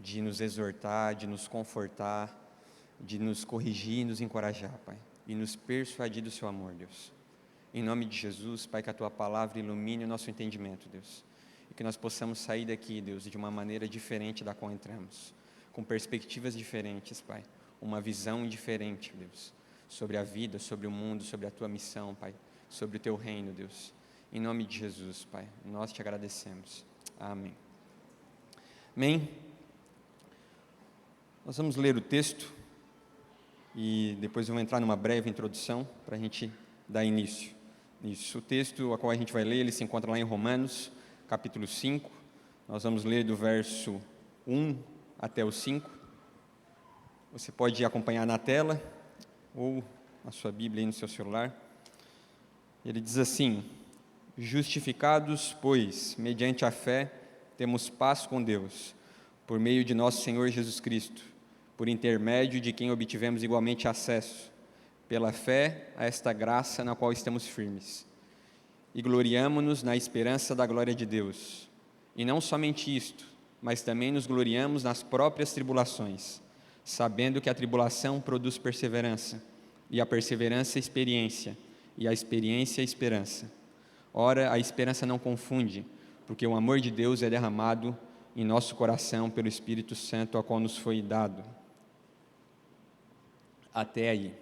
de nos exortar, de nos confortar, de nos corrigir e nos encorajar, Pai, e nos persuadir do Seu amor, Deus. Em nome de Jesus, Pai, que a Tua palavra ilumine o nosso entendimento, Deus, e que nós possamos sair daqui, Deus, de uma maneira diferente da qual entramos, com perspectivas diferentes, Pai, uma visão diferente, Deus, sobre a vida, sobre o mundo, sobre a Tua missão, Pai, sobre o Teu reino, Deus. Em nome de Jesus, Pai, nós Te agradecemos. Amém. Amém. Nós vamos ler o texto e depois eu vou entrar numa breve introdução para a gente dar início nisso. O texto a qual a gente vai ler, ele se encontra lá em Romanos, capítulo 5. Nós vamos ler do verso 1 até o 5. Você pode acompanhar na tela ou na sua Bíblia aí no seu celular. Ele diz assim: justificados, pois, mediante a fé, temos paz com Deus, por meio de nosso Senhor Jesus Cristo, por intermédio de quem obtivemos igualmente acesso, pela fé, a esta graça na qual estamos firmes. E gloriamo-nos na esperança da glória de Deus. E não somente isto, mas também nos gloriamos nas próprias tribulações, sabendo que a tribulação produz perseverança, e a perseverança experiência, e a experiência esperança. Ora, a esperança não confunde, porque o amor de Deus é derramado em nosso coração pelo Espírito Santo, ao qual nos foi dado. Até aí.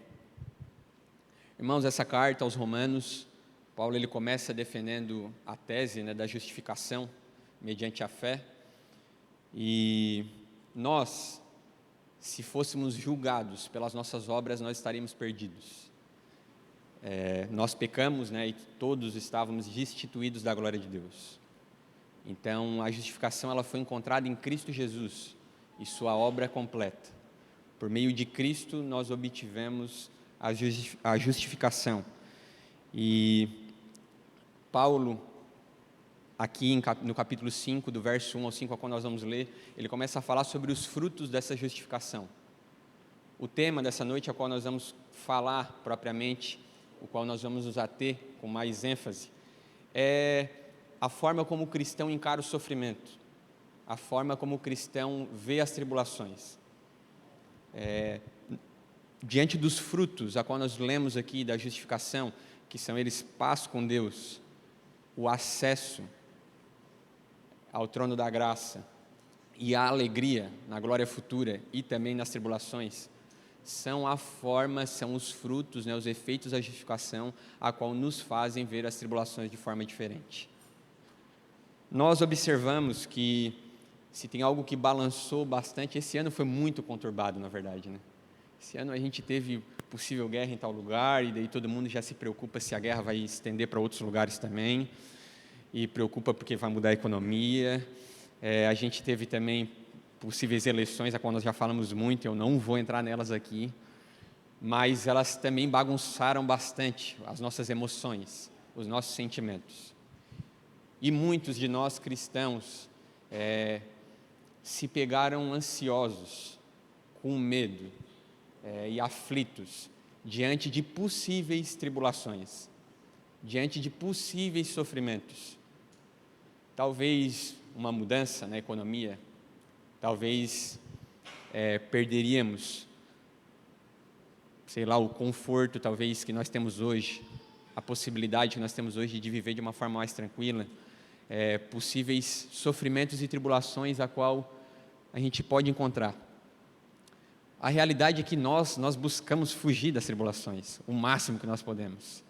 Irmãos, essa carta aos Romanos, Paulo ele começa defendendo a tese, da justificação mediante a fé. E nós, se fôssemos julgados pelas nossas obras, nós estaríamos perdidos. Nós pecamos, e todos estávamos destituídos da glória de Deus. Então, a justificação ela foi encontrada em Cristo Jesus e sua obra completa. Por meio de Cristo, nós obtivemos a justificação. E Paulo, aqui no capítulo 5, do verso 1 ao 5, a qual nós vamos ler, ele começa a falar sobre os frutos dessa justificação. O tema dessa noite, a qual nós vamos falar propriamente, o qual nós vamos nos ater com mais ênfase, é a forma como o cristão encara o sofrimento, a forma como o cristão vê as tribulações. Diante dos frutos, a qual nós lemos aqui da justificação, que são eles paz com Deus, o acesso ao trono da graça e a alegria na glória futura e também nas tribulações, são a forma, são os frutos, os efeitos da justificação, a qual nos fazem ver as tribulações de forma diferente. Nós observamos que, se tem algo que balançou bastante, esse ano foi muito conturbado, na verdade, Esse ano a gente teve possível guerra em tal lugar, e daí todo mundo já se preocupa se a guerra vai estender para outros lugares também, e preocupa porque vai mudar a economia. A gente teve também possíveis eleições, a qual nós já falamos muito, eu não vou entrar nelas aqui, mas elas também bagunçaram bastante as nossas emoções, os nossos sentimentos. E muitos de nós cristãos se pegaram ansiosos, com medo e aflitos, diante de possíveis tribulações, diante de possíveis sofrimentos. Talvez uma mudança na economia, talvez perderíamos, o conforto talvez que nós temos hoje, a possibilidade que nós temos hoje de viver de uma forma mais tranquila, possíveis sofrimentos e tribulações a qual a gente pode encontrar. A realidade é que nós buscamos fugir das tribulações, o máximo que nós podemos.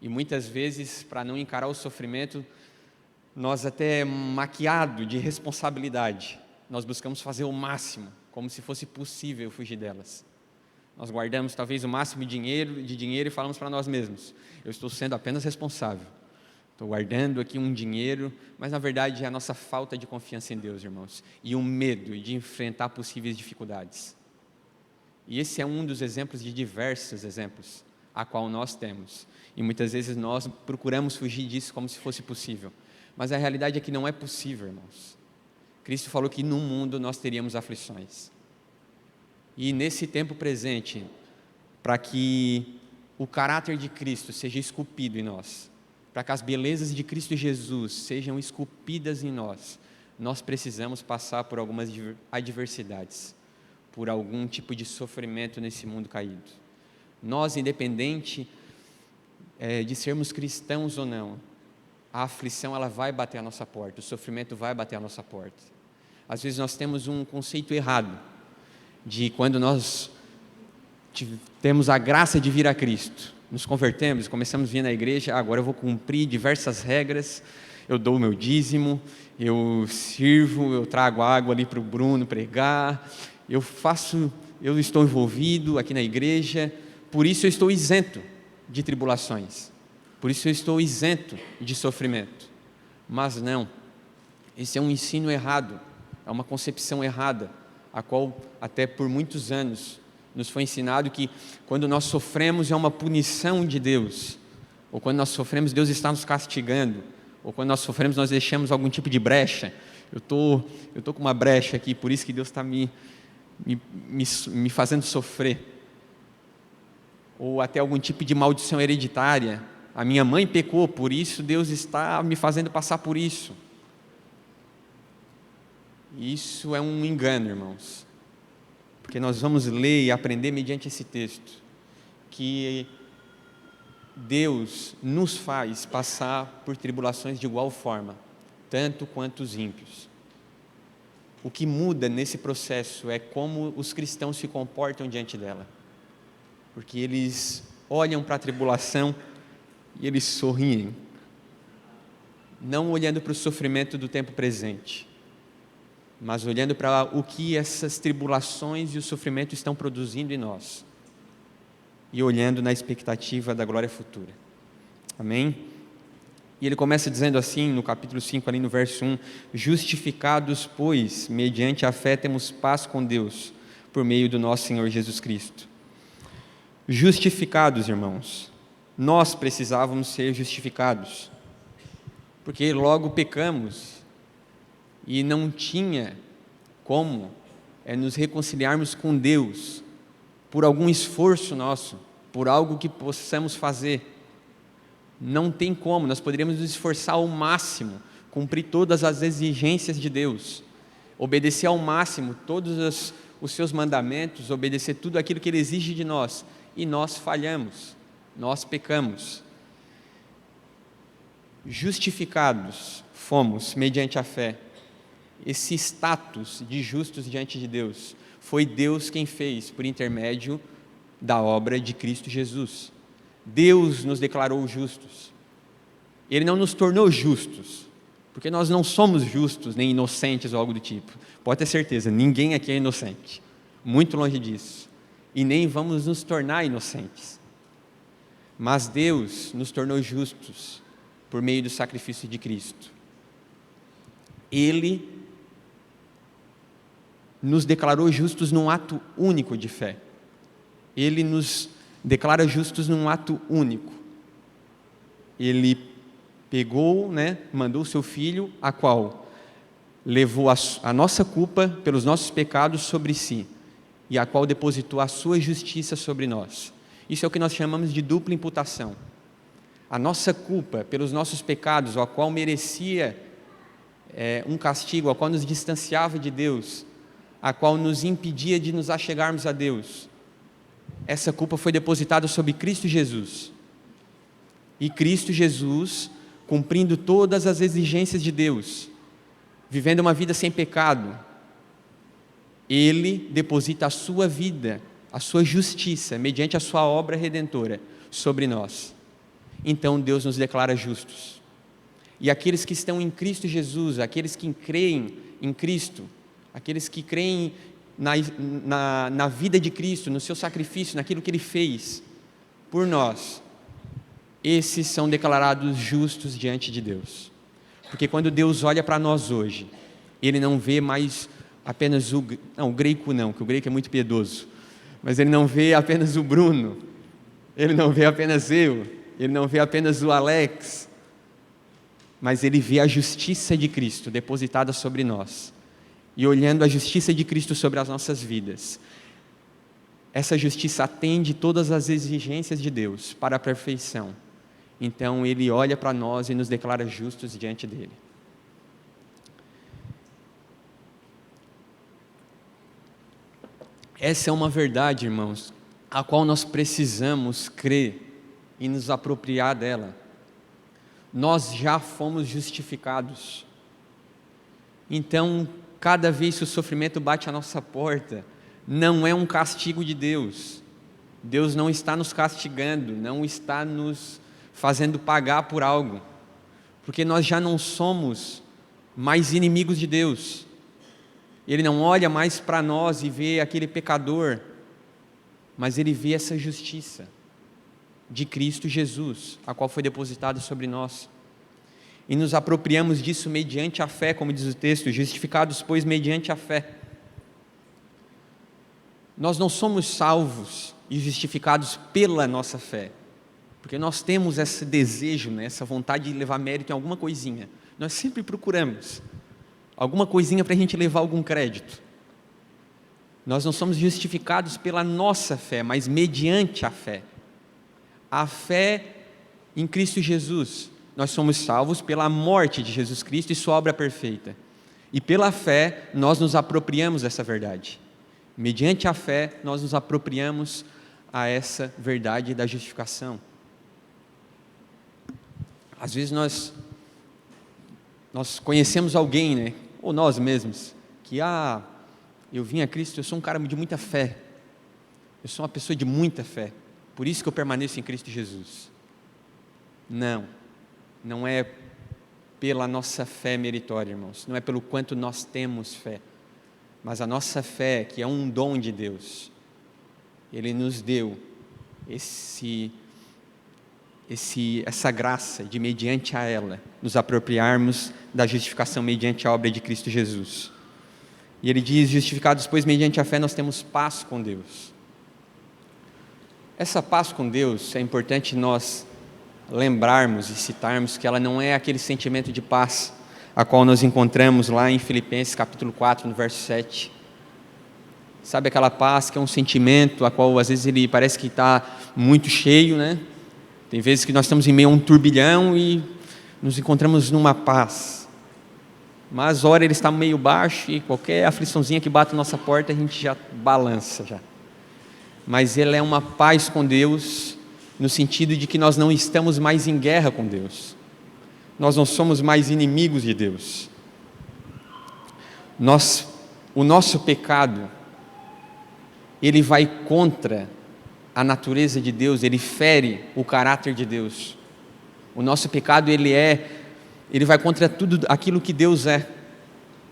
E muitas vezes, para não encarar o sofrimento, nós até maquiado de responsabilidade, nós buscamos fazer o máximo, como se fosse possível fugir delas. Nós guardamos talvez o máximo de dinheiro e falamos para nós mesmos: eu estou sendo apenas responsável, estou guardando aqui um dinheiro, mas na verdade é a nossa falta de confiança em Deus, irmãos, e um medo de enfrentar possíveis dificuldades. E esse é um dos exemplos de diversos exemplos a qual nós temos, e muitas vezes nós procuramos fugir disso como se fosse possível, mas a realidade é que não é possível, irmãos. Cristo falou que no mundo nós teríamos aflições, e nesse tempo presente, para que o caráter de Cristo seja esculpido em nós, para que as belezas de Cristo Jesus sejam esculpidas em nós, nós precisamos passar por algumas adversidades, por algum tipo de sofrimento nesse mundo caído. Nós, independente de sermos cristãos ou não, a aflição ela vai bater a nossa porta, o sofrimento vai bater a nossa porta. Às vezes nós temos um conceito errado de quando nós temos a graça de vir a Cristo, nos convertemos, começamos a vir na igreja, agora eu vou cumprir diversas regras, eu dou o meu dízimo, eu sirvo, eu trago água ali para o Bruno pregar, eu estou envolvido aqui na igreja, por isso eu estou isento de tribulações, por isso eu estou isento de sofrimento. Mas não, esse é um ensino errado, é uma concepção errada, a qual até por muitos anos nos foi ensinado que quando nós sofremos é uma punição de Deus, ou quando nós sofremos Deus está nos castigando, ou quando nós sofremos nós deixamos algum tipo de brecha. Eu tô com uma brecha aqui, por isso que Deus está me fazendo sofrer, ou até algum tipo de maldição hereditária. A minha mãe pecou, por isso Deus está me fazendo passar por isso. Isso é um engano, irmãos, porque nós vamos ler e aprender mediante esse texto, que Deus nos faz passar por tribulações de igual forma, tanto quanto os ímpios. O que muda nesse processo é como os cristãos se comportam diante dela, porque eles olham para a tribulação e eles sorriem, não olhando para o sofrimento do tempo presente, mas olhando para o que essas tribulações e o sofrimento estão produzindo em nós, e olhando na expectativa da glória futura. Amém? E ele começa dizendo assim, no capítulo 5, ali no verso 1, justificados, pois, mediante a fé temos paz com Deus, por meio do nosso Senhor Jesus Cristo. Justificados, irmãos, nós precisávamos ser justificados, porque logo pecamos, e não tinha como nos reconciliarmos com Deus, por algum esforço nosso, por algo que possamos fazer. Não tem como, nós poderíamos nos esforçar ao máximo, cumprir todas as exigências de Deus, obedecer ao máximo todos os seus mandamentos, obedecer tudo aquilo que Ele exige de nós, e nós falhamos, nós pecamos. Justificados fomos mediante a fé. Esse status de justos diante de Deus, foi Deus quem fez por intermédio da obra de Cristo Jesus. Deus nos declarou justos. Ele não nos tornou justos, porque nós não somos justos, nem inocentes ou algo do tipo. Pode ter certeza, ninguém aqui é inocente, muito longe disso, e nem vamos nos tornar inocentes. Mas Deus nos tornou justos por meio do sacrifício de Cristo. Ele nos declarou justos num ato único de fé. Ele nos declara justos num ato único. Ele pegou, mandou o seu Filho, a qual levou a nossa culpa pelos nossos pecados sobre si, e a qual depositou a sua justiça sobre nós. Isso é o que nós chamamos de dupla imputação. A nossa culpa pelos nossos pecados, a qual merecia um castigo, a qual nos distanciava de Deus, a qual nos impedia de nos achegarmos a Deus, essa culpa foi depositada sobre Cristo Jesus. E Cristo Jesus, cumprindo todas as exigências de Deus, vivendo uma vida sem pecado, Ele deposita a sua vida, a sua justiça, mediante a sua obra redentora, sobre nós. Então Deus nos declara justos. E aqueles que estão em Cristo Jesus, aqueles que creem em Cristo, aqueles que creem na vida de Cristo, no seu sacrifício, naquilo que Ele fez por nós, esses são declarados justos diante de Deus. Porque quando Deus olha para nós hoje, Ele não vê mais apenas o Greico não, que o Greico é muito piedoso, mas Ele não vê apenas o Bruno, Ele não vê apenas eu, Ele não vê apenas o Alex, mas Ele vê a justiça de Cristo depositada sobre nós. E olhando a justiça de Cristo sobre as nossas vidas, essa justiça atende todas as exigências de Deus para a perfeição. Então Ele olha para nós e nos declara justos diante dEle. Essa é uma verdade, irmãos, a qual nós precisamos crer e nos apropriar dela. Nós já fomos justificados. Então, cada vez que o sofrimento bate à nossa porta, não é um castigo de Deus. Deus não está nos castigando, não está nos fazendo pagar por algo, porque nós já não somos mais inimigos de Deus. Ele não olha mais para nós e vê aquele pecador, mas Ele vê essa justiça de Cristo Jesus, a qual foi depositada sobre nós. E nos apropriamos disso mediante a fé, como diz o texto, justificados, pois, mediante a fé. Nós não somos salvos e justificados pela nossa fé, porque nós temos esse desejo, né, essa vontade de levar mérito em alguma coisinha. Nós sempre procuramos alguma coisinha para a gente levar algum crédito. Nós não somos justificados pela nossa fé, mas mediante a fé. A fé em Cristo Jesus. Nós somos salvos pela morte de Jesus Cristo e sua obra perfeita. E pela fé, nós nos apropriamos dessa verdade. Mediante a fé, nós nos apropriamos a essa verdade da justificação. Às vezes nós conhecemos alguém, né? Ou nós mesmos, que eu vim a Cristo, eu sou um cara de muita fé. Eu sou uma pessoa de muita fé. Por isso que eu permaneço em Cristo Jesus. Não é pela nossa fé meritória, irmãos. Não é pelo quanto nós temos fé. Mas a nossa fé, que é um dom de Deus, Ele nos deu essa graça de, mediante a ela, nos apropriarmos da justificação mediante a obra de Cristo Jesus. E Ele diz, justificados, pois, mediante a fé, nós temos paz com Deus. Essa paz com Deus, é importante nós lembrarmos e citarmos que ela não é aquele sentimento de paz a qual nós encontramos lá em Filipenses capítulo 4, no verso 7. Sabe aquela paz que é um sentimento a qual às vezes ele parece que está muito cheio, né? Tem vezes que nós estamos em meio a um turbilhão e nos encontramos numa paz, mas ora ele está meio baixo e qualquer afliçãozinha que bate na nossa porta a gente já balança já. Mas ele é uma paz com Deus no sentido de que nós não estamos mais em guerra com Deus, nós não somos mais inimigos de Deus. O nosso pecado, ele vai contra a natureza de Deus, ele fere o caráter de Deus. O nosso pecado, ele vai contra tudo aquilo que Deus é,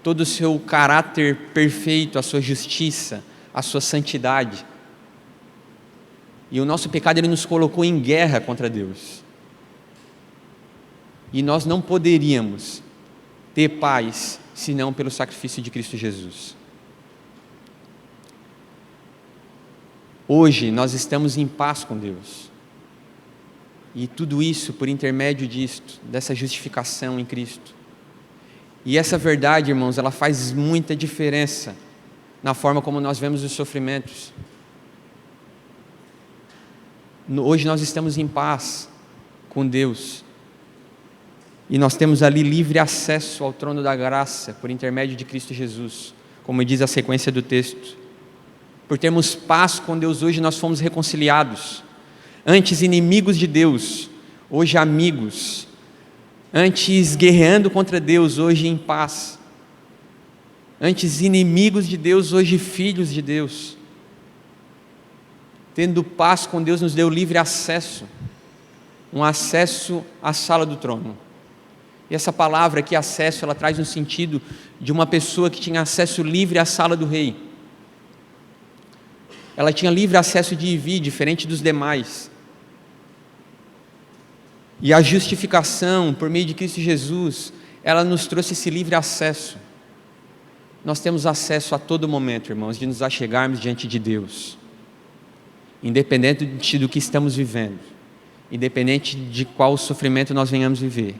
todo o seu caráter perfeito, a sua justiça, a sua santidade. E o nosso pecado, ele nos colocou em guerra contra Deus. E nós não poderíamos ter paz, senão pelo sacrifício de Cristo Jesus. Hoje nós estamos em paz com Deus. E tudo isso por intermédio dessa justificação em Cristo. E essa verdade, irmãos, ela faz muita diferença na forma como nós vemos os sofrimentos. Hoje nós estamos em paz com Deus. E nós temos ali livre acesso ao trono da graça por intermédio de Cristo Jesus, como diz a sequência do texto. Por termos paz com Deus, hoje nós fomos reconciliados. Antes inimigos de Deus, hoje amigos. Antes guerreando contra Deus, hoje em paz. Antes inimigos de Deus, hoje filhos de Deus. Tendo paz com Deus, nos deu livre acesso. Um acesso à sala do trono. E essa palavra aqui, acesso, ela traz um sentido de uma pessoa que tinha acesso livre à sala do rei. Ela tinha livre acesso de ir e vir, diferente dos demais. E a justificação, por meio de Cristo Jesus, ela nos trouxe esse livre acesso. Nós temos acesso a todo momento, irmãos, de nos achegarmos diante de Deus. Independente do que estamos vivendo. Independente de qual sofrimento nós venhamos viver.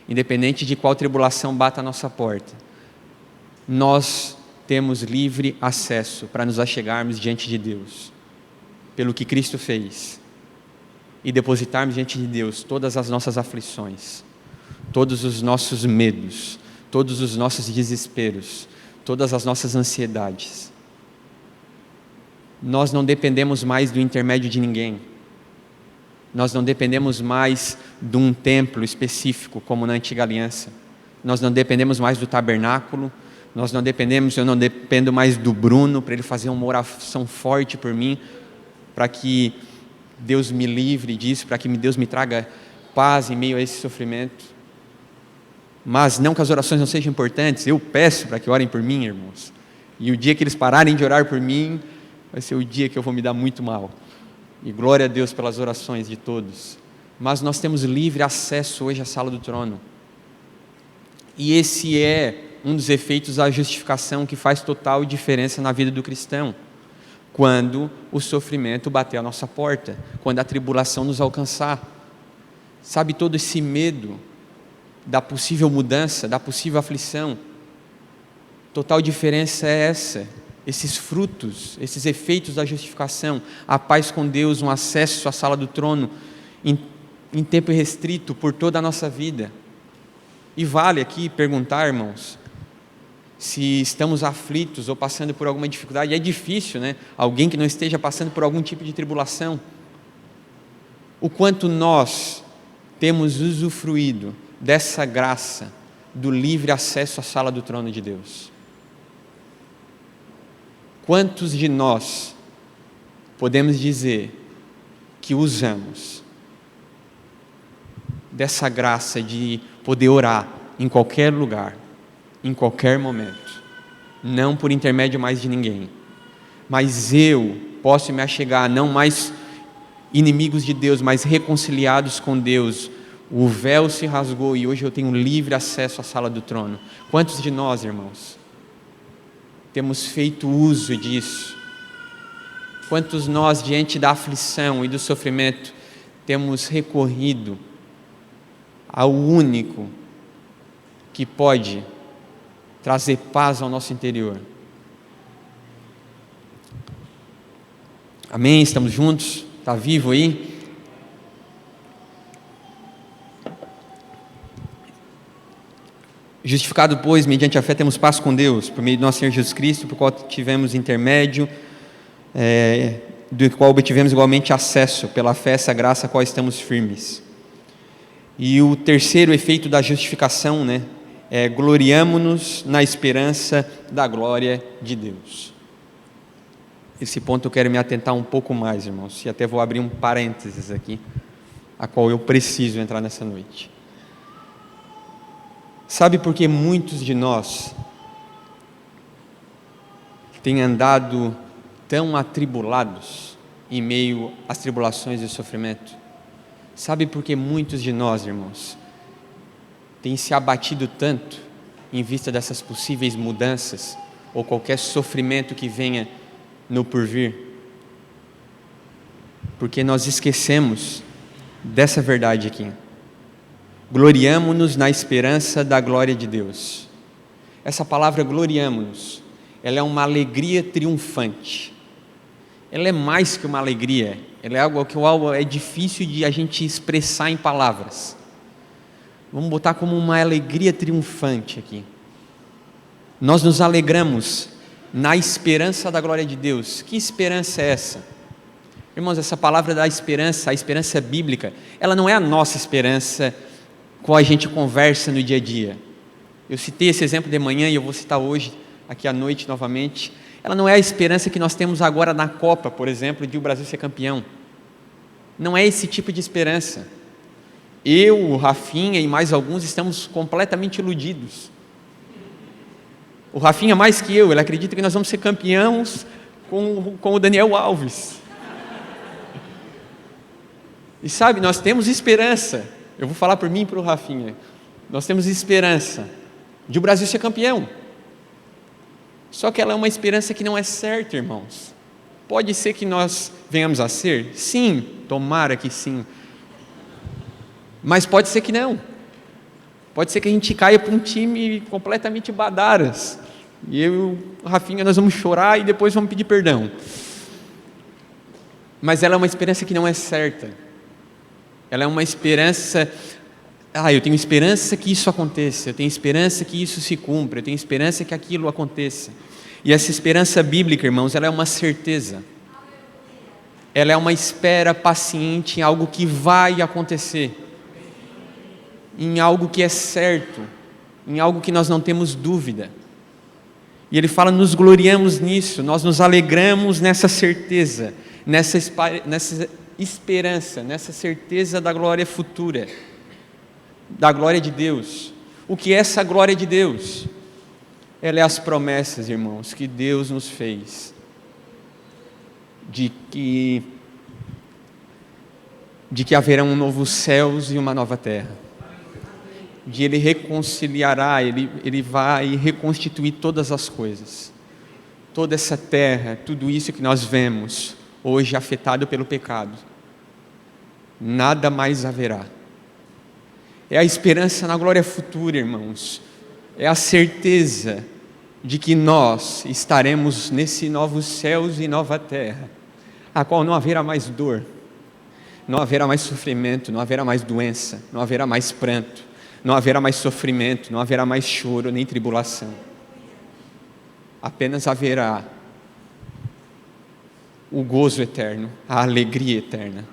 Independente de qual tribulação bata à nossa porta, nós temos livre acesso para nos achegarmos diante de Deus, pelo que Cristo fez, e depositarmos diante de Deus todas as nossas aflições, todos os nossos medos, todos os nossos desesperos, todas as nossas ansiedades. nós não dependemos mais do intermédio de ninguém. Nós não dependemos mais de um templo específico, como na antiga aliança. Nós não dependemos mais do tabernáculo. Eu não dependo mais do Bruno para ele fazer uma oração forte por mim, para que Deus me livre disso, para que Deus me traga paz em meio a esse sofrimento. Mas não que as orações não sejam importantes, eu peço para que orem por mim, irmãos. E o dia que eles pararem de orar por mim, vai ser o dia que eu vou me dar muito mal. E glória a Deus pelas orações de todos. Mas nós temos livre acesso hoje à sala do trono. E esse é um dos efeitos da justificação que faz total diferença na vida do cristão. Quando o sofrimento bater à nossa porta, quando a tribulação nos alcançar. Sabe, todo esse medo da possível mudança, da possível aflição, total diferença é essa. Esses frutos, esses efeitos da justificação, a paz com Deus, um acesso à sala do trono em tempo restrito por toda a nossa vida. E vale aqui perguntar, irmãos, se estamos aflitos ou passando por alguma dificuldade. É difícil, né? Alguém que não esteja passando por algum tipo de tribulação. O quanto nós temos usufruído dessa graça do livre acesso à sala do trono de Deus. Quantos de nós podemos dizer que usamos dessa graça de poder orar em qualquer lugar, em qualquer momento, não por intermédio mais de ninguém, mas eu posso me achegar, não mais inimigos de Deus, mas reconciliados com Deus. O véu se rasgou e hoje eu tenho livre acesso à sala do trono. Quantos de nós, irmãos, temos feito uso disso? Quantos nós, diante da aflição e do sofrimento, temos recorrido ao único que pode trazer paz ao nosso interior? Amém? Estamos juntos? Está vivo aí? Justificado, pois, mediante a fé temos paz com Deus, por meio de nosso Senhor Jesus Cristo, por qual tivemos intermédio, do qual obtivemos igualmente acesso, pela fé, essa graça a qual estamos firmes. E o terceiro efeito da justificação, é gloriamo-nos na esperança da glória de Deus. Esse ponto eu quero me atentar um pouco mais, irmãos, e até vou abrir um parênteses aqui, a qual eu preciso entrar nessa noite. Sabe por que muitos de nós têm andado tão atribulados em meio às tribulações e sofrimento? Sabe por que muitos de nós, irmãos, têm se abatido tanto em vista dessas possíveis mudanças ou qualquer sofrimento que venha no porvir? Porque nós esquecemos dessa verdade aqui. Gloriamo-nos na esperança da glória de Deus. Essa palavra gloriamo-nos, ela é uma alegria triunfante. Ela é mais que uma alegria, ela é algo que é difícil de a gente expressar em palavras. Vamos botar como uma alegria triunfante aqui. Nós nos alegramos na esperança da glória de Deus. Que esperança é essa? Irmãos, essa palavra da esperança, a esperança bíblica, ela não é a nossa esperança com a gente conversa no dia a dia. Eu citei esse exemplo de manhã e eu vou citar hoje, aqui à noite novamente. Ela não é a esperança que nós temos agora na Copa, por exemplo, de o Brasil ser campeão. Não é esse tipo de esperança. Eu, o Rafinha e mais alguns estamos completamente iludidos. O Rafinha mais que eu, ele acredita que nós vamos ser campeões com o Daniel Alves. E sabe, nós temos esperança. Eu vou falar por mim e para o Rafinha. Nós temos esperança de o Brasil ser campeão. Só que ela é uma esperança que não é certa, irmãos. Pode ser que nós venhamos a ser? Sim, tomara que sim. Mas pode ser que não. Pode ser que a gente caia para um time completamente badaras. E eu e o Rafinha, nós vamos chorar e depois vamos pedir perdão. Mas ela é uma esperança que não é certa. Ela é uma esperança, eu tenho esperança que isso aconteça, eu tenho esperança que isso se cumpra, eu tenho esperança que aquilo aconteça. E essa esperança bíblica, irmãos, ela é uma certeza. ela é uma espera paciente em algo que vai acontecer, em algo que é certo, em algo que nós não temos dúvida. E ele fala: nos gloriamos nisso, nós nos alegramos nessa certeza, nessa esperança, nessa certeza da glória futura, da glória de Deus. O que é essa glória de Deus? Ela é as promessas, irmãos, que Deus nos fez, de que haverão novos céus e uma nova terra, de Ele reconciliará, Ele vai reconstituir todas as coisas, toda essa terra, tudo isso que nós vemos hoje afetado pelo pecado, nada mais haverá. É a esperança na glória futura, irmãos, é a certeza de que nós estaremos nesse novos céus e nova terra, a qual não haverá mais dor, não haverá mais sofrimento, não haverá mais doença, não haverá mais pranto, não haverá mais sofrimento, não haverá mais choro nem tribulação. Apenas haverá o gozo eterno, a alegria eterna,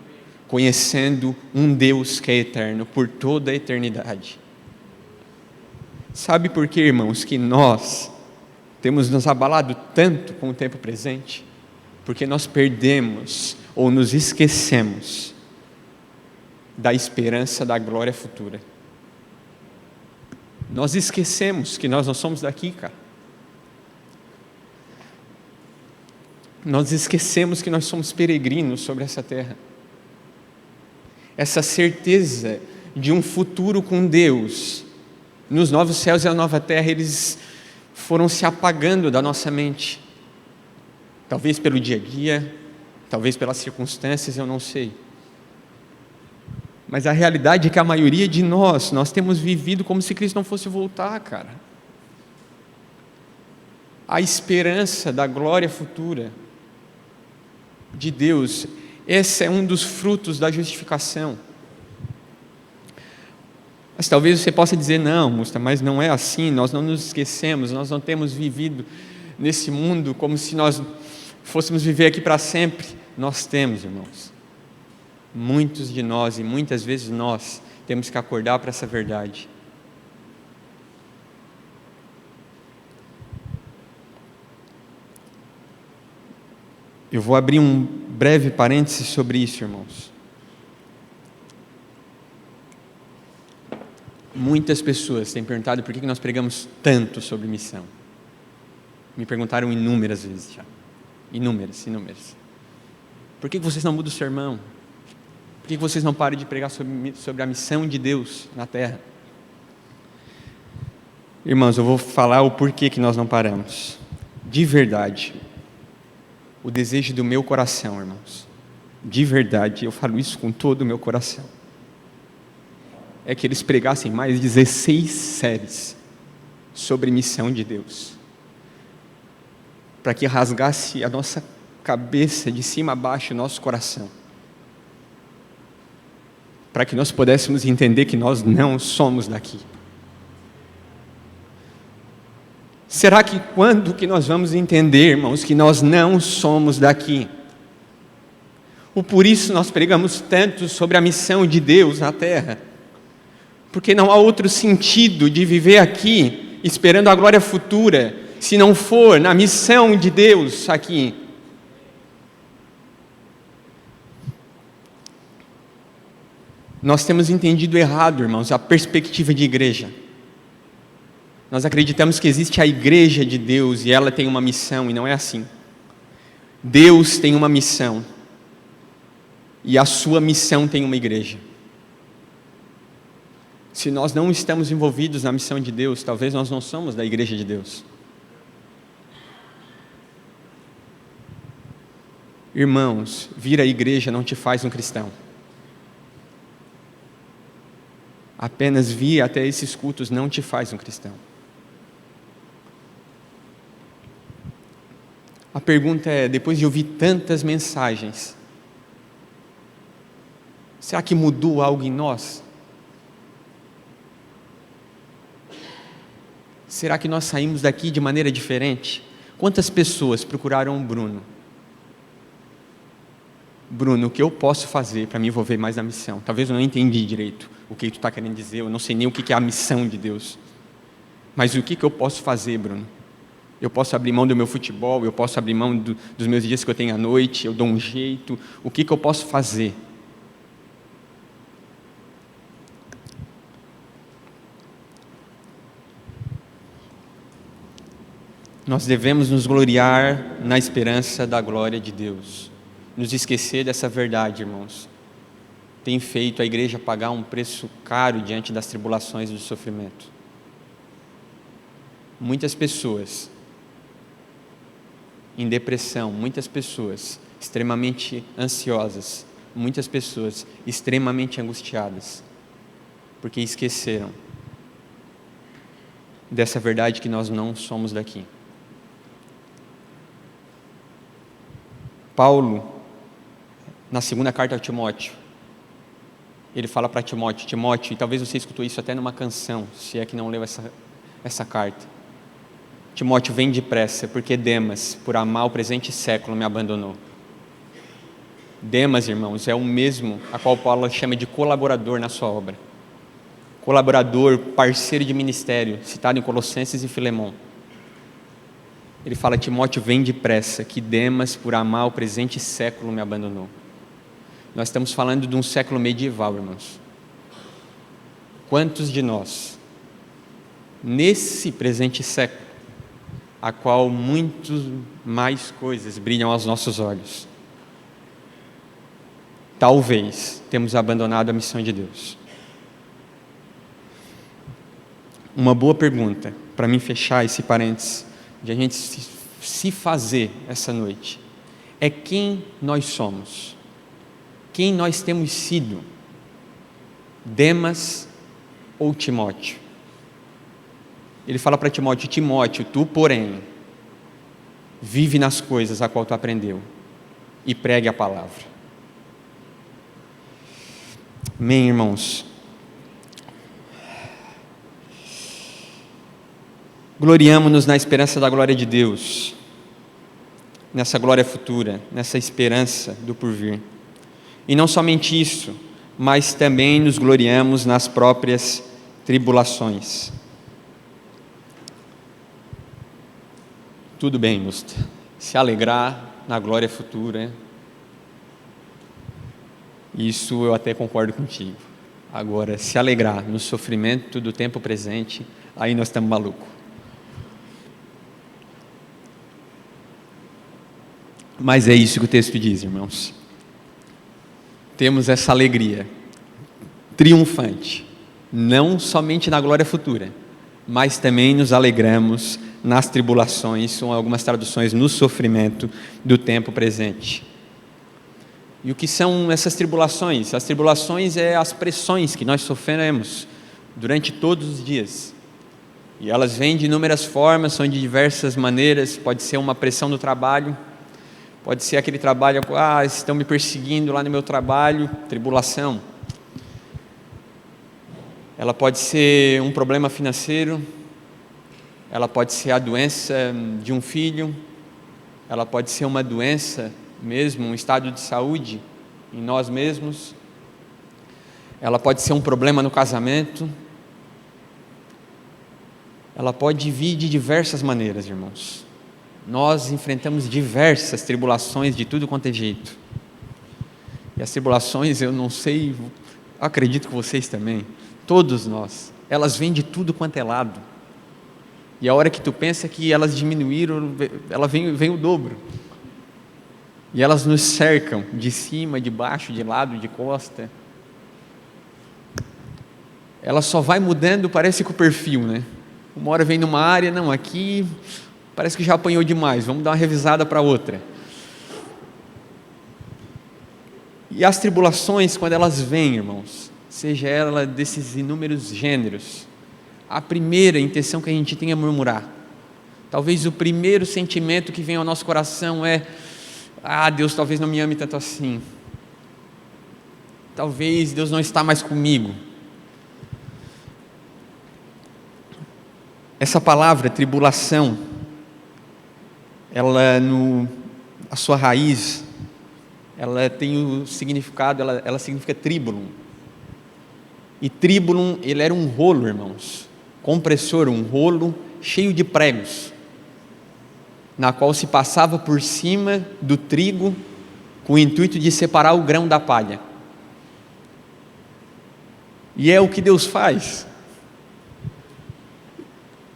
conhecendo um Deus que é eterno por toda a eternidade. Sabe por quê, irmãos, que nós temos nos abalado tanto com o tempo presente? Porque nós perdemos ou nos esquecemos da esperança da glória futura. Nós esquecemos que nós não somos daqui, cara. Nós esquecemos que nós somos peregrinos sobre essa terra. Essa certeza de um futuro com Deus, nos novos céus e a nova terra, eles foram se apagando da nossa mente. Talvez pelo dia a dia, talvez pelas circunstâncias, eu não sei. Mas a realidade é que a maioria de nós temos vivido como se Cristo não fosse voltar, cara. A esperança da glória futura de Deus, esse é um dos frutos da justificação. Mas talvez você possa dizer: não, Musta, mas não é assim, nós não nos esquecemos, nós não temos vivido nesse mundo como se nós fôssemos viver aqui para sempre. Nós temos, irmãos. Muitos de nós, e muitas vezes nós, temos que acordar para essa verdade. Eu vou abrir um breve parêntese sobre isso, irmãos. Muitas pessoas têm perguntado por que nós pregamos tanto sobre missão. Me perguntaram inúmeras vezes já. Inúmeras. Por que vocês não mudam o sermão? Por que vocês não param de pregar sobre a missão de Deus na terra? Irmãos, eu vou falar o porquê que nós não paramos. De verdade, o desejo do meu coração, irmãos, de verdade, eu falo isso com todo o meu coração, é que eles pregassem mais 16 séries sobre missão de Deus, para que rasgasse a nossa cabeça de cima a baixo, o nosso coração, para que nós pudéssemos entender que nós não somos daqui. Será que quando que nós vamos entender, irmãos, que nós não somos daqui? Ou por isso nós pregamos tanto sobre a missão de Deus na terra? Porque não há outro sentido de viver aqui, esperando a glória futura, se não for na missão de Deus aqui. Nós temos entendido errado, irmãos, a perspectiva de igreja. Nós acreditamos que existe a igreja de Deus e ela tem uma missão, e não é assim. Deus tem uma missão e a sua missão tem uma igreja. Se nós não estamos envolvidos na missão de Deus, talvez nós não somos da igreja de Deus. Irmãos, vir à igreja não te faz um cristão. Apenas vir até esses cultos não te faz um cristão. A pergunta é, depois de ouvir tantas mensagens, será que mudou algo em nós? Será que nós saímos daqui de maneira diferente? Quantas pessoas procuraram o Bruno Bruno, o que eu posso fazer para me envolver mais na missão? Talvez eu não entendi direito o que tu está querendo dizer, eu não sei nem o que é a missão de Deus. Mas o que eu posso fazer, Bruno? Eu posso abrir mão do meu futebol, eu posso abrir mão dos meus dias que eu tenho à noite, eu dou um jeito. O que eu posso fazer? Nós devemos nos gloriar na esperança da glória de Deus. Nos esquecer dessa verdade, irmãos. Tem feito a igreja pagar um preço caro diante das tribulações e do sofrimento. Muitas pessoas em depressão, muitas pessoas extremamente ansiosas, muitas pessoas extremamente angustiadas, porque esqueceram dessa verdade que nós não somos daqui. Paulo, na segunda carta a Timóteo, ele fala para Timóteo, Timóteo, e talvez você escutou isso até numa canção, se é que não leu essa carta. Timóteo, vem depressa, porque Demas, por amar o presente século, me abandonou. Demas, irmãos, é o mesmo a qual Paulo chama de colaborador na sua obra. Colaborador, parceiro de ministério, citado em Colossenses e Filemão. Ele fala, Timóteo, vem depressa, que Demas, por amar o presente século, me abandonou. Nós estamos falando de um século medieval, irmãos. Quantos de nós, nesse presente século, a qual muitas mais coisas brilham aos nossos olhos, talvez temos abandonado a missão de Deus? Uma boa pergunta, para mim fechar esse parênteses, de a gente se fazer essa noite, é quem nós somos, quem nós temos sido, Demas ou Timóteo? Ele fala para Timóteo, Timóteo, tu porém, vive nas coisas a qual tu aprendeu e pregue a palavra. Amém, irmãos? Gloriamo-nos na esperança da glória de Deus, nessa glória futura, nessa esperança do porvir. E não somente isso, mas também nos gloriamos nas próprias tribulações. Tudo bem, Musta, se alegrar na glória futura, isso eu até concordo contigo. Agora, se alegrar no sofrimento do tempo presente, aí nós estamos malucos. Mas é isso que o texto diz, irmãos. Temos essa alegria triunfante, não somente na glória futura, mas também nos alegramos nas tribulações, são algumas traduções, no sofrimento do tempo presente. E o que são essas tribulações? As tribulações é as pressões que nós sofremos durante todos os dias. E elas vêm de inúmeras formas, são de diversas maneiras. Pode ser uma pressão no trabalho, pode ser aquele trabalho, estão me perseguindo lá no meu trabalho, tribulação. Ela pode ser um problema financeiro, ela pode ser a doença de um filho, ela pode ser uma doença mesmo, um estado de saúde em nós mesmos, ela pode ser um problema no casamento, ela pode vir de diversas maneiras, irmãos. Nós enfrentamos diversas tribulações de tudo quanto é jeito. E as tribulações, eu não sei, acredito que vocês também, todos nós, elas vêm de tudo quanto é lado. E a hora que tu pensa que elas diminuíram, ela vem o dobro. E elas nos cercam de cima, de baixo, de lado, de costa. Ela só vai mudando, parece que o perfil, né? Uma hora vem numa área, não, aqui parece que já apanhou demais, vamos dar uma revisada para outra. E as tribulações, quando elas vêm, irmãos, seja ela desses inúmeros gêneros, a primeira intenção que a gente tem é murmurar. Talvez o primeiro sentimento que vem ao nosso coração é: Deus talvez não me ame tanto assim. Talvez Deus não está mais comigo. Essa palavra, tribulação, ela, a sua raiz, ela tem o significado, ela significa tribulum. E tribulum, ele era um rolo, irmãos, compressor, um rolo cheio de pregos, na qual se passava por cima do trigo com o intuito de separar o grão da palha. E é o que Deus faz.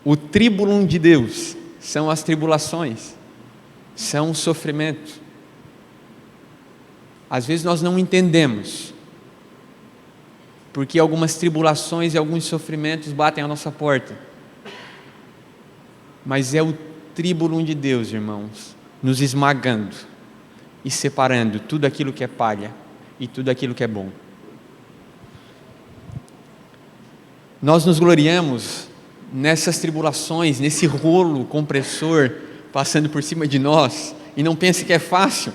O tribulum de Deus são as tribulações, são o sofrimento. Às vezes nós não entendemos, porque algumas tribulações e alguns sofrimentos batem à nossa porta. Mas é o tribulum de Deus, irmãos, nos esmagando e separando tudo aquilo que é palha e tudo aquilo que é bom. Nós nos gloriamos nessas tribulações, nesse rolo compressor passando por cima de nós, e não pense que é fácil.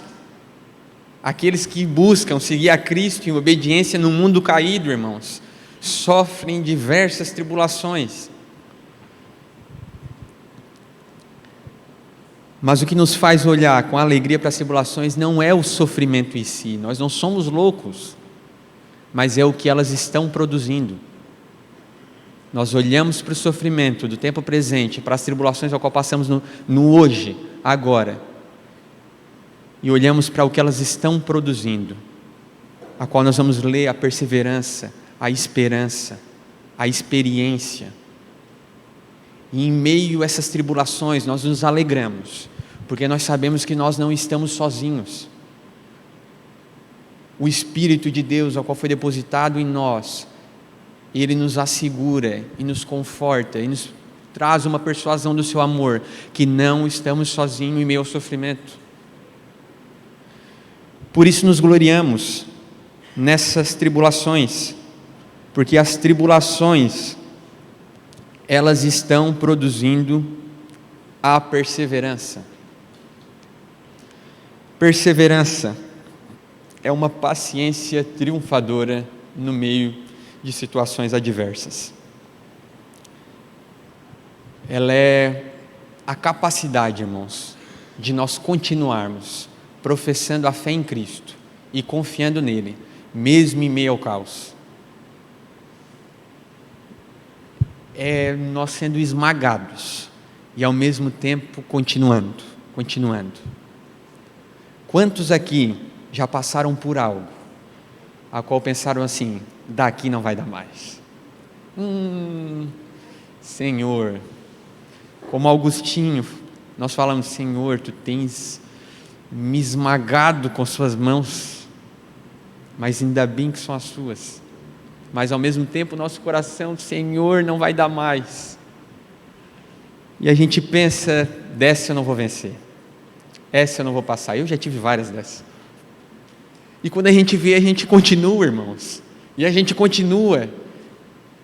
Aqueles que buscam seguir a Cristo em obediência no mundo caído, irmãos, sofrem diversas tribulações. Mas o que nos faz olhar com alegria para as tribulações não é o sofrimento em si, nós não somos loucos, mas é o que elas estão produzindo. Nós olhamos para o sofrimento do tempo presente, para as tribulações ao qual passamos no hoje, agora, e olhamos para o que elas estão produzindo, a qual nós vamos ler a perseverança, a esperança, a experiência. E em meio a essas tribulações nós nos alegramos, porque nós sabemos que nós não estamos sozinhos. O Espírito de Deus, ao qual foi depositado em nós, Ele nos assegura e nos conforta e nos traz uma persuasão do seu amor, que não estamos sozinhos em meio ao sofrimento. Por isso nos gloriamos nessas tribulações, porque as tribulações, elas estão produzindo a perseverança. Perseverança é uma paciência triunfadora no meio de situações adversas. Ela é a capacidade, irmãos, de nós continuarmos professando a fé em Cristo e confiando nele, mesmo em meio ao caos. É nós sendo esmagados e ao mesmo tempo continuando. Quantos aqui já passaram por algo a qual pensaram assim: daqui não vai dar mais? Senhor, como Augustinho, nós falamos: Senhor, tu tens me esmagado com suas mãos, mas ainda bem que são as suas. Mas ao mesmo tempo nosso coração: Senhor, não vai dar mais. E a gente pensa: dessa eu não vou vencer, essa eu não vou passar. Eu já tive várias dessas. E quando a gente vê, a gente continua, irmãos, e a gente continua,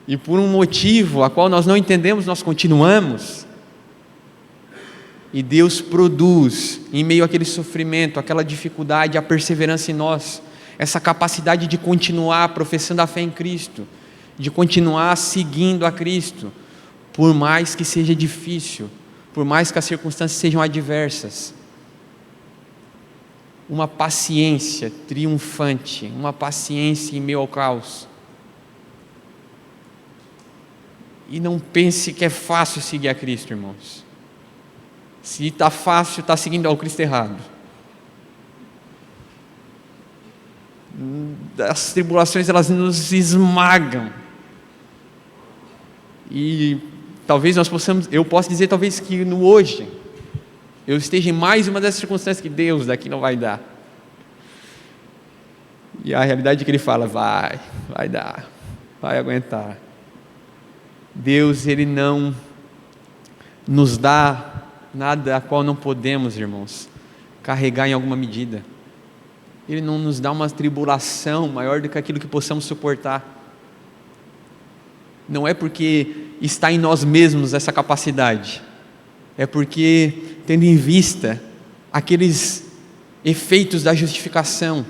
e por um motivo a qual nós não entendemos, nós continuamos, e Deus produz em meio àquele sofrimento, aquela dificuldade, a perseverança em nós, essa capacidade de continuar professando a fé em Cristo, de continuar seguindo a Cristo, por mais que seja difícil, por mais que as circunstâncias sejam adversas. Uma paciência triunfante, uma paciência em meio ao caos. E não pense que é fácil seguir a Cristo, irmãos. Se está fácil, está seguindo ao Cristo errado. As tribulações, elas nos esmagam. E talvez eu possa dizer talvez que no hoje, eu esteja em mais uma dessas circunstâncias que Deus, daqui não vai dar. E a realidade é que Ele fala: vai dar, vai aguentar. Deus, Ele não nos dá nada a qual não podemos, irmãos, carregar em alguma medida. Ele não nos dá uma tribulação maior do que aquilo que possamos suportar. Não é porque está em nós mesmos essa capacidade, é porque, tendo em vista aqueles efeitos da justificação,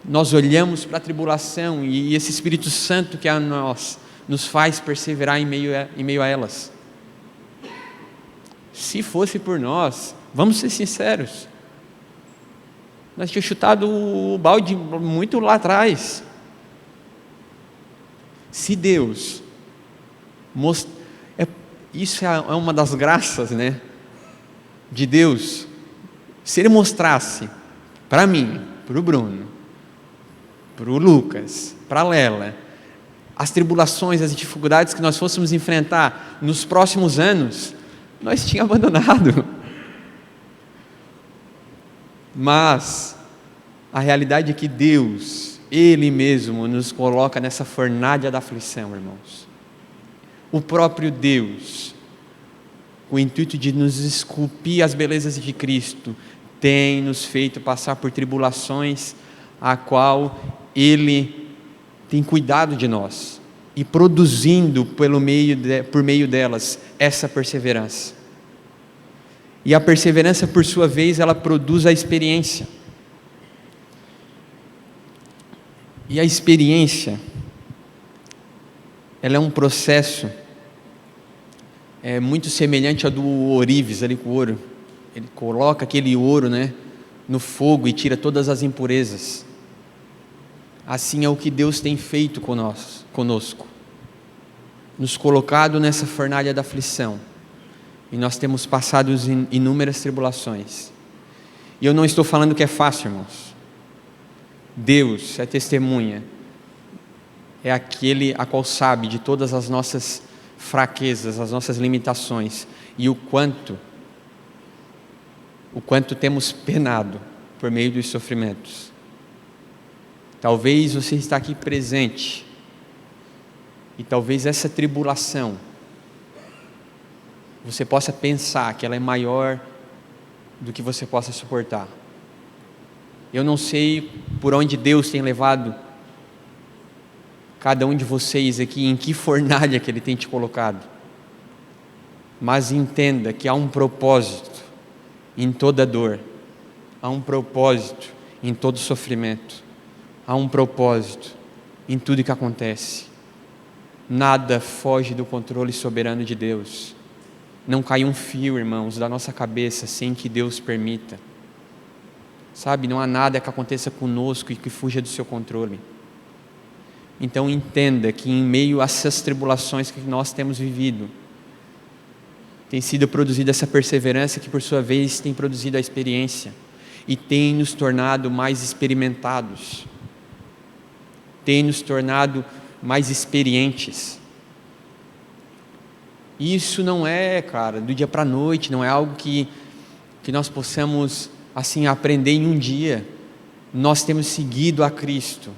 nós olhamos para a tribulação e esse Espírito Santo que é a nós nos faz perseverar em meio a elas. Se fosse por nós, vamos ser sinceros, nós tínhamos chutado o balde muito lá atrás. Se Deus isso é uma das graças, né, de Deus. Se Ele mostrasse para mim, para o Bruno, para o Lucas, para a Lela, as tribulações, as dificuldades que nós fôssemos enfrentar nos próximos anos, nós tínhamos abandonado. Mas a realidade é que Deus, Ele mesmo, nos coloca nessa fornalha da aflição, irmãos. O próprio Deus, com o intuito de nos esculpir as belezas de Cristo, tem nos feito passar por tribulações, a qual Ele tem cuidado de nós, e produzindo por meio delas essa perseverança. E a perseverança, por sua vez, ela produz a experiência. E a experiência, ela é um processo muito semelhante ao do ourives, ali com o ouro. Ele coloca aquele ouro, né, no fogo e tira todas as impurezas. Assim é o que Deus tem feito conosco, nos colocado nessa fornalha da aflição, e nós temos passado inúmeras tribulações. E eu não estou falando que é fácil, irmãos. Deus é testemunha, é aquele a qual sabe de todas as nossas fraquezas, as nossas limitações, e o quanto temos penado por meio dos sofrimentos. Talvez você está aqui presente, e talvez essa tribulação, você possa pensar que ela é maior do que você possa suportar. Eu não sei por onde Deus tem levado cada um de vocês aqui, em que fornalha que Ele tem te colocado, mas entenda que há um propósito em toda dor, há um propósito em todo sofrimento, há um propósito em tudo que acontece. Nada foge do controle soberano de Deus. Não cai um fio, irmãos, da nossa cabeça sem que Deus permita. Sabe, não há nada que aconteça conosco e que fuja do seu controle. Então entenda que em meio a essas tribulações que nós temos vivido, tem sido produzida essa perseverança que por sua vez tem produzido a experiência e tem nos tornado mais experimentados, tem nos tornado mais experientes. Isso não é, cara, do dia para a noite, não é algo que nós possamos assim aprender em um dia. Nós temos seguido a Cristo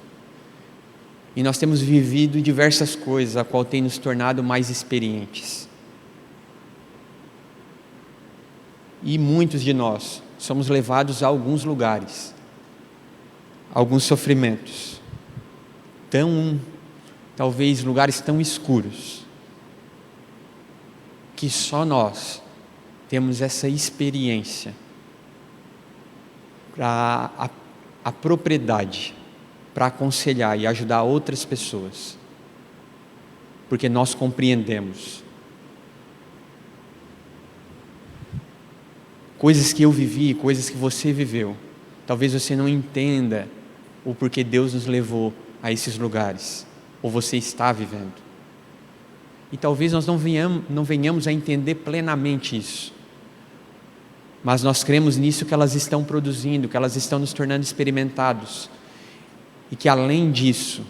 e nós temos vivido diversas coisas, a qual tem nos tornado mais experientes. E muitos de nós somos levados a alguns lugares, a alguns sofrimentos, talvez lugares tão escuros, que só nós temos essa experiência, a propriedade para aconselhar e ajudar outras pessoas, porque nós compreendemos coisas que eu vivi, coisas que você viveu. Talvez você não entenda o porquê Deus nos levou a esses lugares, ou você está vivendo, e talvez nós não venhamos a entender plenamente isso, mas nós cremos nisso que elas estão produzindo, que elas estão nos tornando experimentados, e que além disso,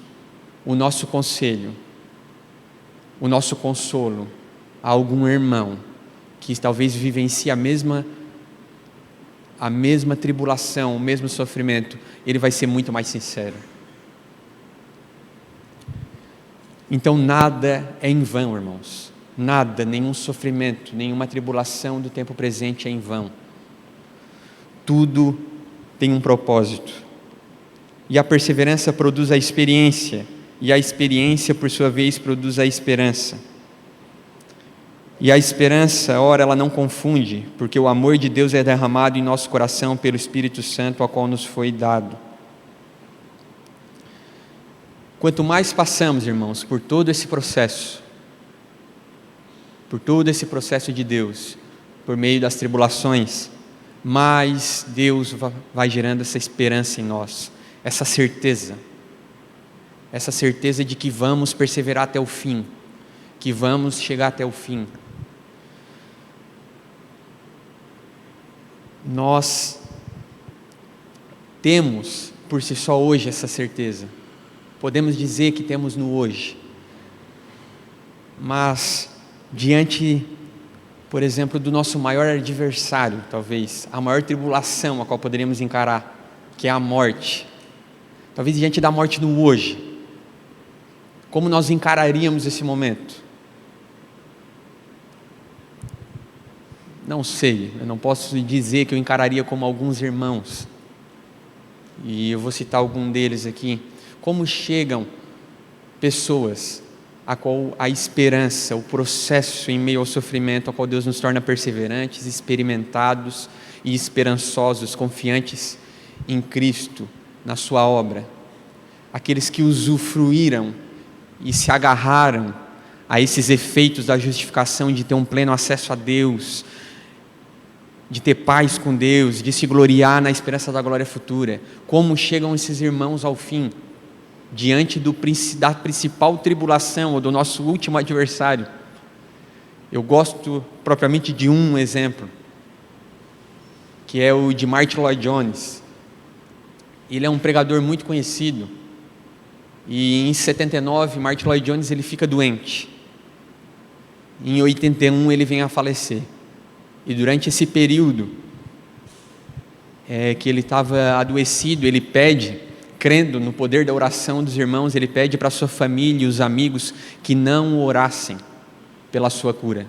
o nosso conselho, o nosso consolo a algum irmão que talvez vivencie a mesma tribulação, o mesmo sofrimento, ele vai ser muito mais sincero. Então nada é em vão, irmãos. Nada, nenhum sofrimento, nenhuma tribulação do tempo presente é em vão. Tudo tem um propósito. E a perseverança produz a experiência, e a experiência, por sua vez, produz a esperança. E a esperança, ora, ela não confunde, porque o amor de Deus é derramado em nosso coração pelo Espírito Santo, ao qual nos foi dado. Quanto mais passamos, irmãos, por todo esse processo de Deus, por meio das tribulações, mais Deus vai gerando essa esperança em nós, essa certeza de que vamos perseverar até o fim, que vamos chegar até o fim. Nós temos por si só hoje essa certeza, podemos dizer que temos no hoje, mas diante, por exemplo, do nosso maior adversário, talvez, a maior tribulação a qual poderíamos encarar, que é a morte, talvez diante da morte no hoje, como nós encararíamos esse momento? Não sei, eu não posso dizer que eu encararia como alguns irmãos, e eu vou citar algum deles aqui. Como chegam pessoas a qual a esperança, o processo em meio ao sofrimento, a qual Deus nos torna perseverantes, experimentados e esperançosos, confiantes em Cristo, na sua obra. Aqueles que usufruíram e se agarraram a esses efeitos da justificação, de ter um pleno acesso a Deus, de ter paz com Deus, de se gloriar na esperança da glória futura. Como chegam esses irmãos ao fim, diante da principal tribulação, ou do nosso último adversário? Eu gosto propriamente de um exemplo, que é o de Martyn Lloyd-Jones. Ele é um pregador muito conhecido, e em 79, Martyn Lloyd-Jones ele fica doente. Em 81 ele vem a falecer. E durante esse período que ele estava adoecido, ele pede, crendo no poder da oração dos irmãos, ele pede para a sua família e os amigos que não orassem pela sua cura.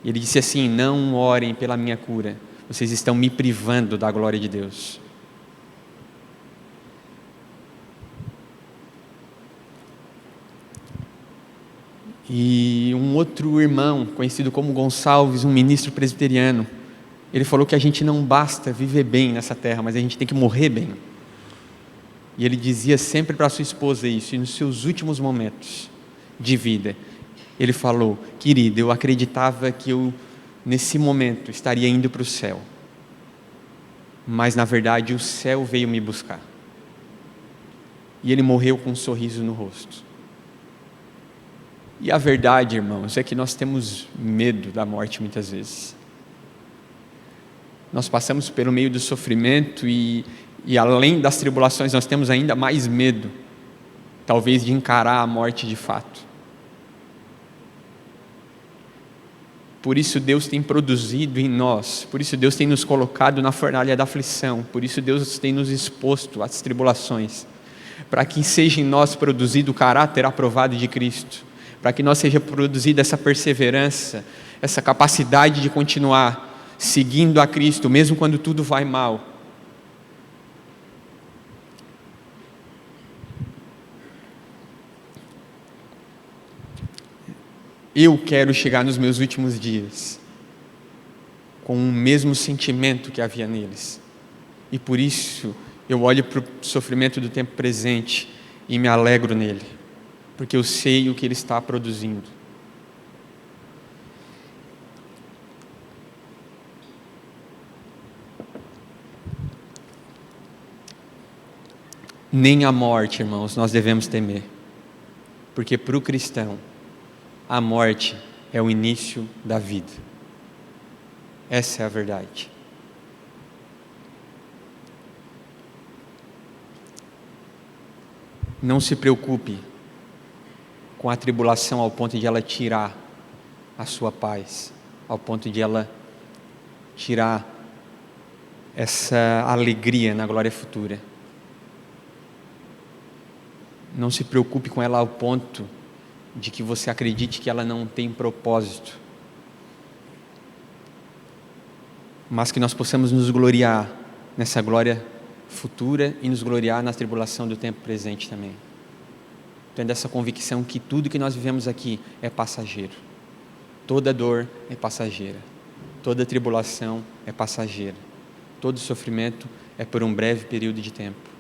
Ele disse assim: não orem pela minha cura, vocês estão me privando da glória de Deus. E um outro irmão, conhecido como Gonçalves, um ministro presbiteriano, ele falou que a gente não basta viver bem nessa terra, mas a gente tem que morrer bem. E ele dizia sempre para sua esposa isso, e nos seus últimos momentos de vida, ele falou: querida, eu acreditava que eu, nesse momento, estaria indo para o céu, mas na verdade o céu veio me buscar. E ele morreu com um sorriso no rosto. E a verdade, irmãos, é que nós temos medo da morte muitas vezes. Nós passamos pelo meio do sofrimento e além das tribulações nós temos ainda mais medo, talvez, de encarar a morte de fato. Por isso Deus tem produzido em nós, por isso Deus tem nos colocado na fornalha da aflição, por isso Deus tem nos exposto às tribulações, para que seja em nós produzido o caráter aprovado de Cristo, para que nós seja produzida essa perseverança, essa capacidade de continuar seguindo a Cristo, mesmo quando tudo vai mal. Eu quero chegar nos meus últimos dias com o mesmo sentimento que havia neles, e por isso eu olho para o sofrimento do tempo presente e me alegro nele, porque eu sei o que ele está produzindo. Nem a morte, irmãos, nós devemos temer, porque para o cristão a morte é o início da vida. Essa é a verdade. Não se preocupe com a tribulação ao ponto de ela tirar a sua paz, ao ponto de ela tirar essa alegria na glória futura. Não se preocupe com ela ao ponto de que você acredite que ela não tem propósito, mas que nós possamos nos gloriar nessa glória futura e nos gloriar na tribulação do tempo presente também, tendo essa convicção que tudo que nós vivemos aqui é passageiro. Toda dor é passageira, toda tribulação é passageira, todo sofrimento é por um breve período de tempo.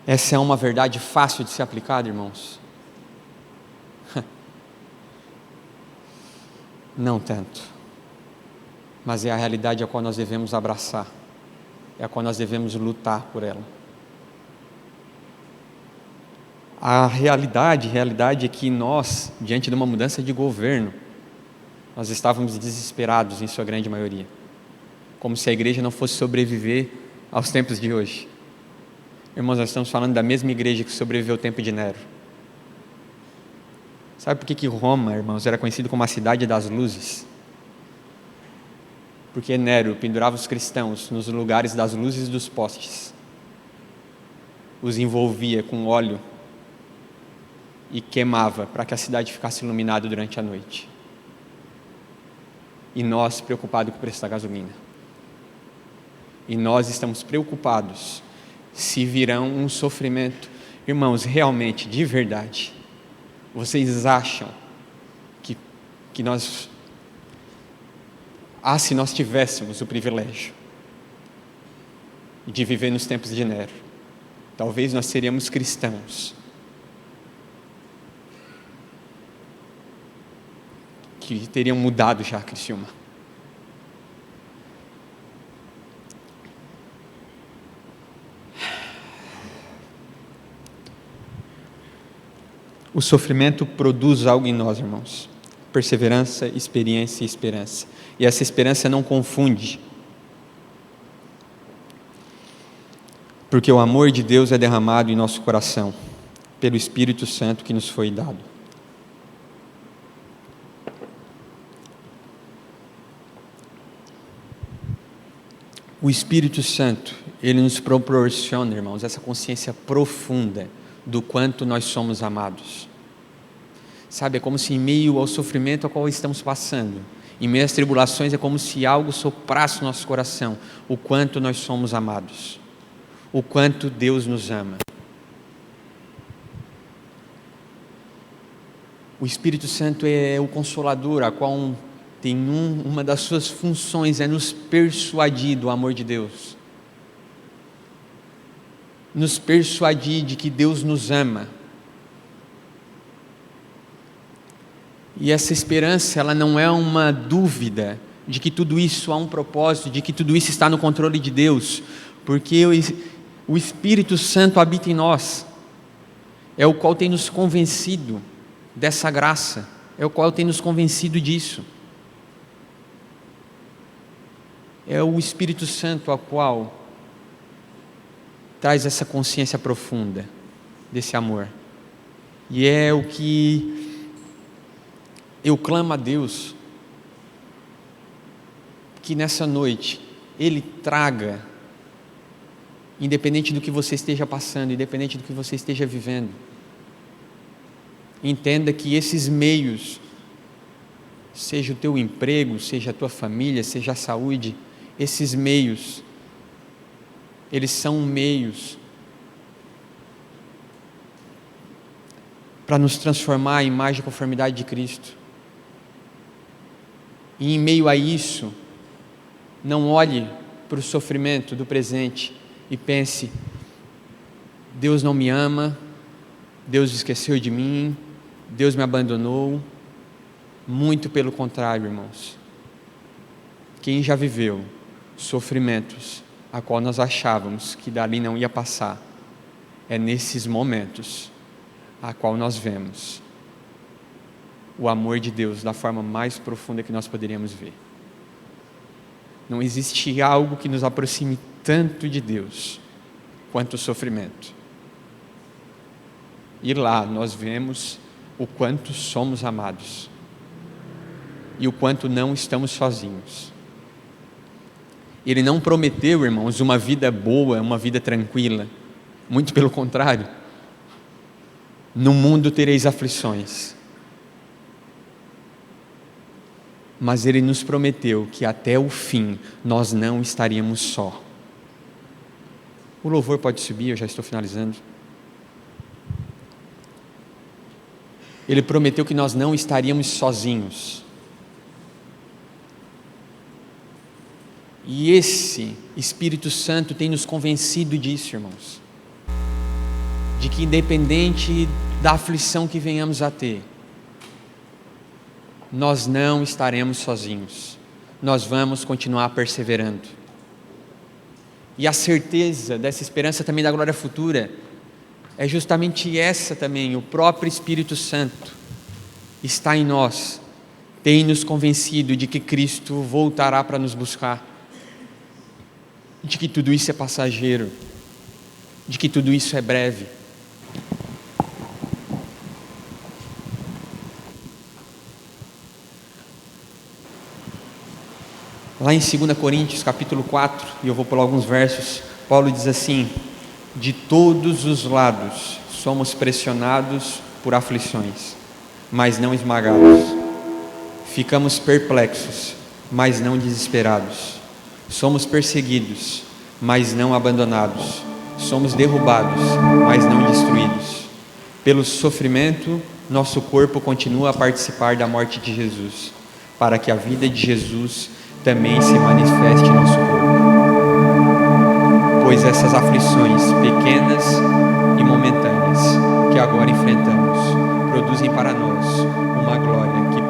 Essa é uma verdade fácil de ser aplicada, irmãos? Não tanto. Mas é a realidade a qual nós devemos abraçar, é a qual nós devemos lutar por ela. A realidade é que nós, diante de uma mudança de governo, nós estávamos desesperados em sua grande maioria, como se a igreja não fosse sobreviver aos tempos de hoje. Irmãos, nós estamos falando da mesma igreja que sobreviveu ao tempo de Nero. Sabe por que Roma, irmãos, era conhecido como a cidade das luzes? Porque Nero pendurava os cristãos nos lugares das luzes dos postes, os envolvia com óleo e queimava para que a cidade ficasse iluminada durante a noite. E nós preocupados com o preço da gasolina. E nós estamos preocupados se virão um sofrimento. Irmãos, realmente, de verdade, vocês acham que nós... se nós tivéssemos o privilégio de viver nos tempos de Nero, talvez nós seríamos cristãos que teriam mudado já Criciúma. O sofrimento produz algo em nós, irmãos: perseverança, experiência e esperança. E essa esperança não confunde, porque o amor de Deus é derramado em nosso coração pelo Espírito Santo que nos foi dado. O Espírito Santo, ele nos proporciona, irmãos, essa consciência profunda do quanto nós somos amados. Sabe, é como se em meio ao sofrimento a qual estamos passando, em meio às tribulações, é como se algo soprasse no nosso coração, o quanto nós somos amados, o quanto Deus nos ama. O Espírito Santo é o Consolador, a qual tem uma das suas funções é nos persuadir do amor de Deus, nos persuadir de que Deus nos ama. E essa esperança, ela não é uma dúvida de que tudo isso há um propósito, de que tudo isso está no controle de Deus, porque o Espírito Santo habita em nós, é o qual tem nos convencido dessa graça, é o qual tem nos convencido disso. É o Espírito Santo a qual traz essa consciência profunda desse amor. E é o que eu clamo a Deus, que nessa noite Ele traga, independente do que você esteja passando, independente do que você esteja vivendo, entenda que esses meios, seja o teu emprego, seja a tua família, seja a saúde, esses meios, eles são meios para nos transformar à imagem e conformidade de Cristo. E em meio a isso, não olhe para o sofrimento do presente e pense: Deus não me ama, Deus esqueceu de mim, Deus me abandonou. Muito pelo contrário, irmãos. Quem já viveu sofrimentos a qual nós achávamos que dali não ia passar, é nesses momentos a qual nós vemos o amor de Deus da forma mais profunda que nós poderíamos ver. Não existe algo que nos aproxime tanto de Deus quanto o sofrimento. E lá nós vemos o quanto somos amados e o quanto não estamos sozinhos. Ele não prometeu, irmãos, uma vida boa, uma vida tranquila. Muito pelo contrário. No mundo tereis aflições. Mas Ele nos prometeu que até o fim nós não estaríamos só. O louvor pode subir, eu já estou finalizando. Ele prometeu que nós não estaríamos sozinhos. E esse Espírito Santo tem nos convencido disso, irmãos. De que independente da aflição que venhamos a ter, nós não estaremos sozinhos. Nós vamos continuar perseverando. E a certeza dessa esperança também da glória futura é justamente essa também. O próprio Espírito Santo está em nós, tem nos convencido de que Cristo voltará para nos buscar, de que tudo isso é passageiro, de que tudo isso é breve. Lá em 2 Coríntios capítulo 4, e eu vou pular alguns versos, Paulo diz assim: de todos os lados somos pressionados por aflições, mas não esmagados. Ficamos perplexos, mas não desesperados. Somos perseguidos, mas não abandonados. Somos derrubados, mas não destruídos. Pelo sofrimento, nosso corpo continua a participar da morte de Jesus, para que a vida de Jesus também se manifeste em nosso corpo. Pois essas aflições pequenas e momentâneas que agora enfrentamos produzem para nós uma glória que